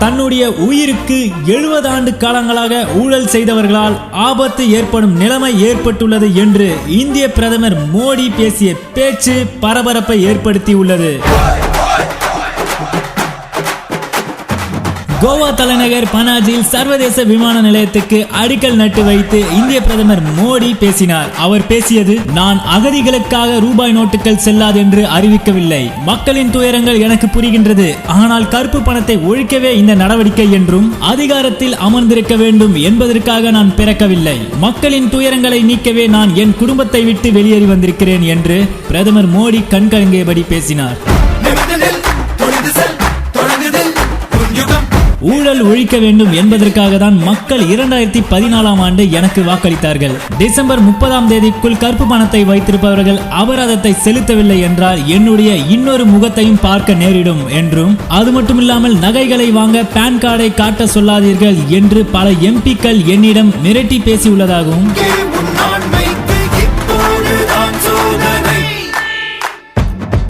தன்னுடைய உயிருக்கு 70 ஆண்டு காலங்களாக ஊழல் செய்தவர்களால் ஆபத்து ஏற்படும் நிலைமை ஏற்பட்டுள்ளது என்று இந்திய பிரதமர் மோடி பேசிய பேச்சு பரபரப்பை ஏற்படுத்தியுள்ளது. கோவா தலைநகர் பனாஜியில் சர்வதேச விமான நிலையத்துக்கு அடிக்கல் நட்டு வைத்து இந்திய பிரதமர் மோடி பேசினார். அவர் பேசியது, நான் அகதிகளுக்காக ரூபாய் நோட்டுகள் செல்லாது என்று அறிவிக்கவில்லை. மக்களின் துயரங்கள் எனக்கு புரிகின்றது. ஆனால் கருப்பு பணத்தை ஒழிக்கவே இந்த நடவடிக்கை என்றும் அதிகாரத்தில் அமர்ந்திருக்க வேண்டும் என்பதற்காக நான் பிறக்கவில்லை. மக்களின் துயரங்களை நீக்கவே நான் என் குடும்பத்தை விட்டு வெளியேறி வந்திருக்கிறேன் என்று பிரதமர் மோடி கண்கலங்கியபடி பேசினார். ஊழல் ஒழிக்க வேண்டும் என்பதற்காக தான் மக்கள் 2014ஆம் ஆண்டு எனக்கு வாக்களித்தார்கள். டிசம்பர் 30ஆம் தேதிக்குள் கருப்பு பணத்தை வைத்திருப்பவர்கள் அபராதத்தை செலுத்தவில்லை என்றால் என்னுடைய இன்னொரு முகத்தையும் பார்க்க நேரிடும் என்றும், அது மட்டுமில்லாமல் நகைகளை வாங்க பான் கார்டை காட்ட சொல்லாதீர்கள் என்று பல எம்பிக்கள் என்னிடம் மிரட்டி பேசியுள்ளதாகவும்,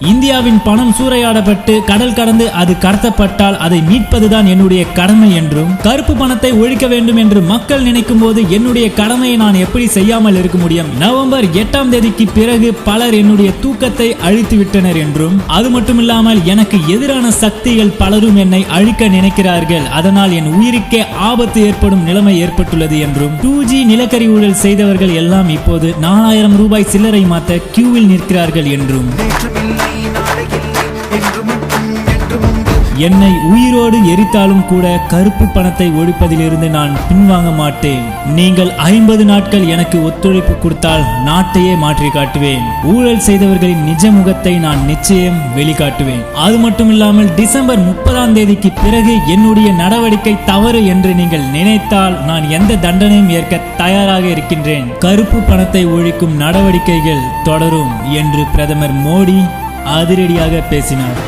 இந்தியாவின் பணம் சூறையாடப்பட்டு கடல் கடந்து அது கடத்தப்பட்டால் அதை மீட்பதுதான் என்னுடைய கடமை என்றும், கருப்பு பணத்தை ஒழிக்க வேண்டும் என்று மக்கள் நினைக்கும் போது என்னுடைய கடமையை நான் எப்படி செய்யாமல் இருக்க முடியும்? நவம்பர் 8ஆம் தேதிக்கு பிறகு பலர் என்னுடைய தூக்கத்தை அழித்து விட்டனர் என்றும், அது மட்டுமில்லாமல் எனக்கு எதிரான சக்திகள் பலரும் என்னை அழிக்க நினைக்கிறார்கள். அதனால் என் உயிருக்கே ஆபத்து ஏற்படும் நிலைமை ஏற்பட்டுள்ளது என்றும், 2G நிலக்கரி ஊழல் செய்தவர்கள் எல்லாம் இப்போது 4000 ரூபாய் சில்லறை மாற்ற கியூவில் நிற்கிறார்கள் என்றும், என்னை உயிரோடு எரித்தாலும் கூட கருப்பு பணத்தை ஒழிப்பதிலிருந்து நான் பின்வாங்க மாட்டேன். நீங்கள் 50 நாட்கள் எனக்கு ஒத்துழைப்பு கொடுத்தால் நாட்டையே மாற்றி காட்டுவேன். ஊழல் செய்தவர்களின் நிஜ முகத்தை நான் நிச்சயம் வெளிக்காட்டுவேன். அது மட்டுமில்லாமல் டிசம்பர் 30ஆம் தேதிக்கு பிறகு என்னுடைய நடவடிக்கை தவறு என்று நீங்கள் நினைத்தால் நான் எந்த தண்டனையும் ஏற்க தயாராக இருக்கின்றேன். கருப்பு பணத்தை ஒழிக்கும் நடவடிக்கைகள் தொடரும் என்று பிரதமர் மோடி அதிரடியாக பேசினார்.